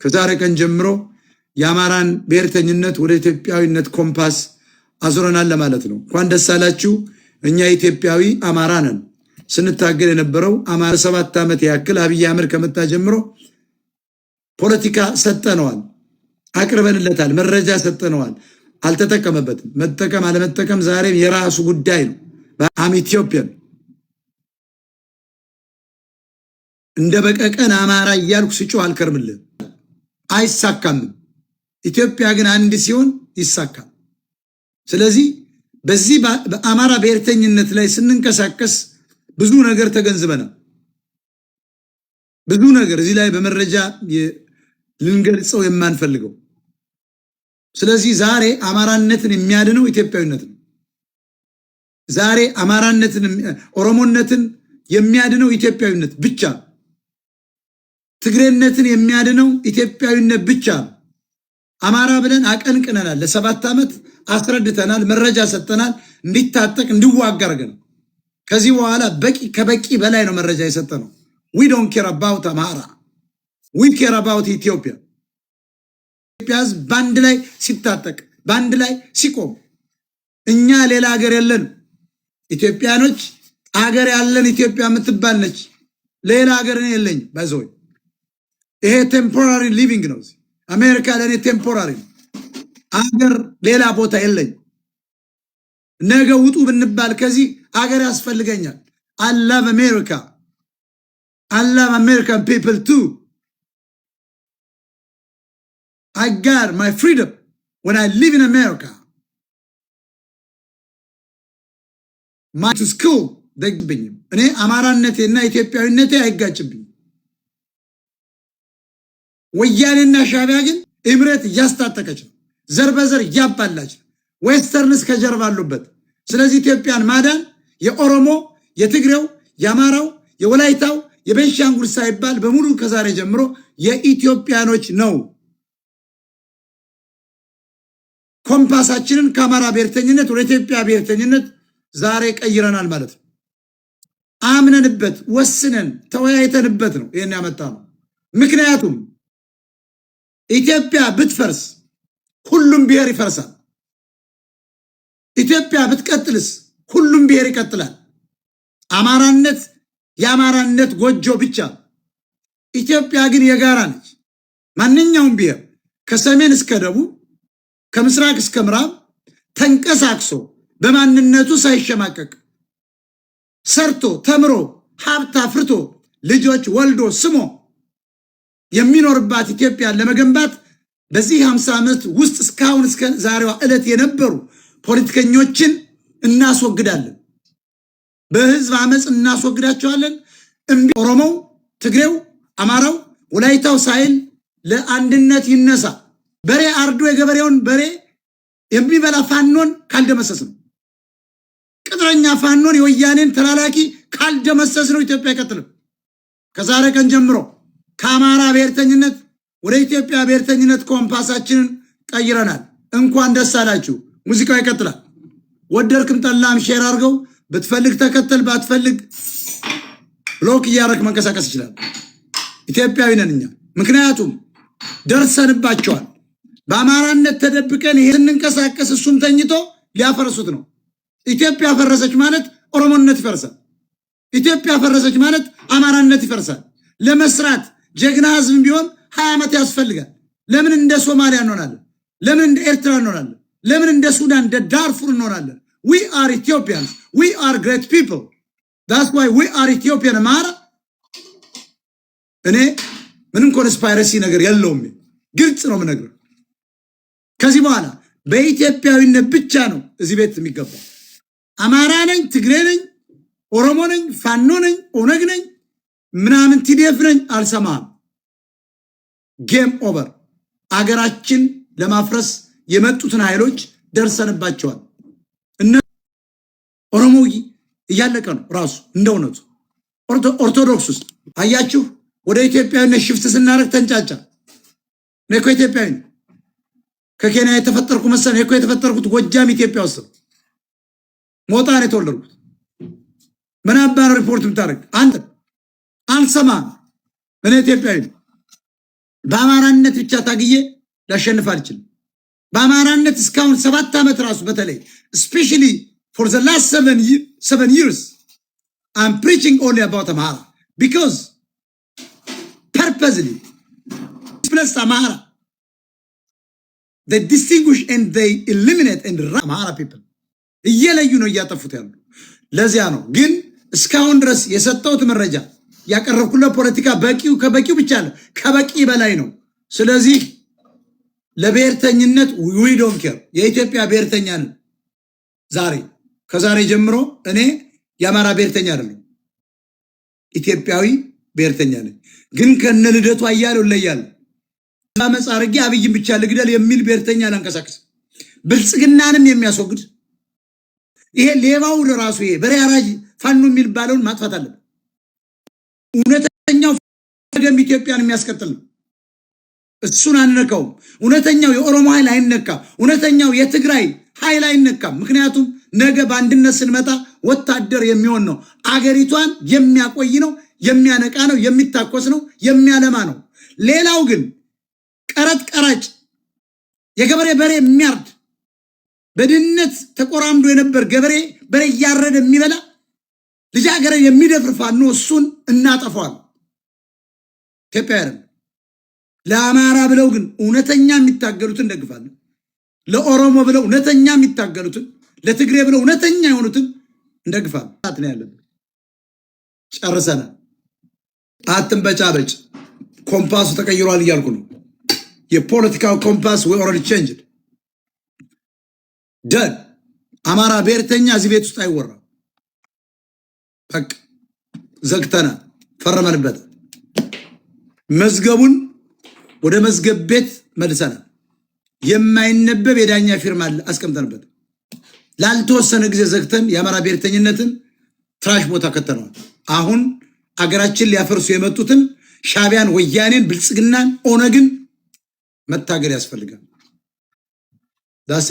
ከዛሬ ቀን ጀምሮ የአማራን ብሔርተኝነት ወደ ኢትዮጵያዊነት ኮምፓስ አዙረናል ለማለት ነው። እንኳን ደስ አላችሁ። እኛ ኢትዮጵያዊ አማራ ነን። ስንታገል የነበረው አማራ 7 ዓመት ያክል አብይ አህመድ ከመጣ ጀምሮ ፖለቲካ ሰጠነዋል፣ አቅርበንለታል፣ መረጃ ሰጠነዋል፣ አልተጠቀመበትም። መጠቀም አለመጠቀም ዛሬም የራሱ ጉዳይ ነው። አም ኢትዮጵያን እንደ በቀቀን አማራ እያልኩ ስጮህ አልከርምልህ፣ አይሳካም። ኢትዮጵያ ግን አንድ ሲሆን ይሳካል። ስለዚህ በዚህ በአማራ ብሔርተኝነት ላይ ስንንቀሳቀስ ብዙ ነገር ተገንዝበናል። ብዙ ነገር እዚህ ላይ በመረጃ ልንገልጸው የማንፈልገው። ስለዚህ ዛሬ አማራነትን የሚያድነው ኢትዮጵያዊነት ነው። ዛሬ አማራነትን ኦሮሞነትን የሚያድነው ኢትዮጵያዊነት ብቻ፣ ትግሬነትን የሚያድነው ኢትዮጵያዊነት ብቻ። አማራ ብለን አቀንቅነናል። ለ7 ዓመት አስረድተናል፣ መረጃ ሰጠናል፣ እንዲታጠቅ እንዲዋጋ አድርገናል። ከዚህ በኋላ ከበቂ በላይ ነው መረጃ የሰጠነው። we don't care about አማራ, we care about ኢትዮጵያ። ኢትዮጵያ ባንድ ላይ ሲታጠቅ፣ ባንድ ላይ ሲቆም፣ እኛ ሌላ ሀገር የለን። ኢትዮጵያኖች ሀገር ያለን ኢትዮጵያ የምትባል ነች። ሌላ ሀገር የለኝ ባይዘው። ይሄ ቴምፖራሪ ሊቪንግ ነው። አሜሪካ ለኔ ቴምፖራሪ ሀገር፣ ሌላ ቦታ የለኝ። ነገ ውጡ ብንባል ከዚህ ሀገር ያስፈልገኛል። I love America. I love American people too. I got my freedom when I live in America. My to school ደግብኝም እኔ አማራነቴና ኢትዮጵያዊነቴ አይጋጭብኝ። ወያኔና ሻዕቢያ ግን እምረት ያስታጠቀች ነው፣ ዘር በዘር ያባላች ነው፣ ዌስተርንስ ከጀርባ አሉበት። ስለዚህ ኢትዮጵያን ማዳን የኦሮሞ፣ የትግሬው፣ የአማራው፣ የወላይታው፣ የቤንሻንጉል ሳይባል በሙሉ ከዛሬ ጀምሮ የኢትዮጵያኖች ነው። ኮምፓሳችንን ከአማራ ብሔርተኝነት ወደ ኢትዮጵያ ብሔርተኝነት ዛሬ ቀይረናል ማለት ነው። አምነንበት ወስነን ተወያይተንበት ነው ይሄን ያመጣነው። ምክንያቱም ኢትዮጵያ ብትፈርስ ሁሉም ብሔር ይፈርሳል። ኢትዮጵያ ብትቀጥልስ ሁሉም ብሔር ይቀጥላል። አማራነት የአማራነት ጎጆ ብቻ። ኢትዮጵያ ግን የጋራ ነች። ማንኛውም ብሔር ከሰሜን እስከ ደቡብ፣ ከምስራቅ እስከ ምዕራብ ተንቀሳቅሶ በማንነቱ ሳይሸማቀቅ ሰርቶ ተምሮ ሀብት አፍርቶ ልጆች ወልዶ ስሞ የሚኖርባት ኢትዮጵያን ለመገንባት በዚህ 50 ዓመት ውስጥ እስካሁን እስከ ዛሬዋ ዕለት የነበሩ ፖለቲከኞችን እናስወግዳለን። በህዝብ አመጽ እናስወግዳቸዋለን። ኦሮሞው፣ ትግሬው፣ አማራው፣ ወላይታው ሳይል ለአንድነት ይነሳ። በሬ አርዶ የገበሬውን በሬ የሚበላ ፋኖን ካልደመሰስ ነው። ቅጥረኛ ፋኖን የወያኔን ተላላኪ ካልደመሰስ ነው ኢትዮጵያ አይቀጥልም። ከዛሬ ቀን ጀምሮ ከአማራ ብሔርተኝነት ወደ ኢትዮጵያ ብሔርተኝነት ኮምፓሳችንን ቀይረናል። እንኳን ደስ አላችሁ። ሙዚቃው ይቀጥላል። ወደርክም ጠላም ሼር አድርገው። ብትፈልግ ተከተል፣ ባትፈልግ ብሎክ እያረክ መንቀሳቀስ ይችላል። ኢትዮጵያዊ ነን እኛ። ምክንያቱም ደርሰንባቸዋል። በአማራነት ተደብቀን ይሄን እንንቀሳቀስ፣ እሱም ተኝቶ ሊያፈርሱት ነው። ኢትዮጵያ ፈረሰች ማለት ኦሮሞነት ይፈርሳል። ኢትዮጵያ ፈረሰች ማለት አማራነት ይፈርሳል። ለመስራት ጀግና ህዝብ ቢሆን 20 ዓመት ያስፈልጋል። ለምን እንደ ሶማሊያ እንሆናለን? ለምን እንደ ኤርትራ እንሆናለን? ለምን እንደ ሱዳን እንደ ዳርፉር እንሆናለን? We are Ethiopians. We are great people. That's why we are Ethiopian. አማራ እኔ ምንም ኮንስፓይረሲ ነገር የለውም። ግልጽ ነው የምነግርህ። ከዚህ በኋላ በኢትዮጵያዊነት ብቻ ነው እዚህ ቤት የሚገባው። አማራ ነኝ፣ ትግሬ ነኝ፣ ኦሮሞ ነኝ፣ ፋኖ ነኝ፣ ኦነግ ነኝ፣ ምናምን ቲዲኤፍ ነኝ አልሰማም። ጌም ኦቨር። አገራችን ለማፍረስ የመጡትን ኃይሎች ደርሰንባቸዋል። ኦሮሞ እያለቀ ነው ራሱ እንደውነቱ። ኦርቶዶክስ ውስጥ አያችሁ፣ ወደ ኢትዮጵያዊነት ሽፍት ስናደርግ ተንጫጫ። እኔ እኮ ኢትዮጵያዊ ነኝ። ከኬንያ የተፈጠርኩ መሰለኝ። እኮ የተፈጠርኩት ጎጃም ኢትዮጵያ ውስጥ ነው። ሞጣ ነው የተወለድኩት። ምን አባ ነው ሪፖርት የምታደርግ አንተ? አልሰማም። እኔ ኢትዮጵያዊ ነኝ። በአማራነት ብቻ ታግዬ ላሸንፍ አልችልም። በአማራነት እስካሁን 7 ዓመት ራሱ በተለይ especially for the last 7 years I'm preaching only about Amhara because purposely plus Amhara they distinguish and they eliminate and Amhara people እየለዩ ነው እያጠፉት ያሉ። ለዚያ ነው ግን እስካሁን ድረስ የሰጠሁት መረጃ ያቀረብኩለት ፖለቲካ ከበቂው ብቻ ነው፣ ከበቂ በላይ ነው። ስለዚህ ለብሔርተኝነት we don't care የኢትዮጵያ ብሔርተኛ ነን። ከዛሬ ጀምሮ እኔ የአማራ ብሔርተኛ አይደለም፣ ኢትዮጵያዊ ብሔርተኛ ነኝ። ግን ከነ ልደቱ አያሌው ለያል አመጽ አርጌ አብይን ብቻ ልግደል የሚል ብሔርተኛ ላንቀሳቀስ ብልጽግናንም የሚያስወግድ ይሄ ሌባው ለራሱ ይሄ በሬ አራጅ ፋኖ የሚባለውን ማጥፋት አለበት። እውነተኛው ደም ኢትዮጵያን የሚያስቀጥል ነው። እሱን አንነካውም። እውነተኛው የኦሮሞ ኃይል አይነካም። እውነተኛው የትግራይ ኃይል አይነካም። ምክንያቱም ነገ በአንድነት ስንመጣ ወታደር የሚሆን ነው። አገሪቷን የሚያቆይ ነው፣ የሚያነቃ ነው፣ የሚታኮስ ነው፣ የሚያለማ ነው። ሌላው ግን ቀራጭ የገበሬ በሬ የሚያርድ በድህነት ተቆራምዶ የነበር ገበሬ በሬ እያረደ የሚበላ ልጃገረድ የሚደፍር ፋኖ እሱን እናጠፋዋል። ኢትዮጵያውያን ለአማራ ብለው ግን እውነተኛ የሚታገሉትን እንደግፋለን። ለኦሮሞ ብለው እውነተኛ የሚታገሉትን፣ ለትግሬ ብለው እውነተኛ የሆኑትን እንደግፋለን። ነው ያለብን። ጨርሰናል። አትንበጫበጭ። ኮምፓሱ ተቀይሯል እያልኩ ነው። የፖለቲካው ኮምፓስ we already changed ደን አማራ ብሔርተኛ እዚህ ቤት ውስጥ አይወራም። በቃ ዘግተናል፣ ፈረመንበት። መዝገቡን ወደ መዝገብ ቤት መልሰናል። የማይነበብ የዳኛ ፊርማ አስቀምጠንበት ላልተወሰነ ጊዜ ዘግተን የአማራ ብሔርተኝነትን ትራሽ ቦታ ከተነዋል። አሁን አገራችን ሊያፈርሱ የመጡትን ሻቢያን፣ ወያኔን፣ ብልጽግናን፣ ኦነግን መታገል ያስፈልጋል። ዳሴ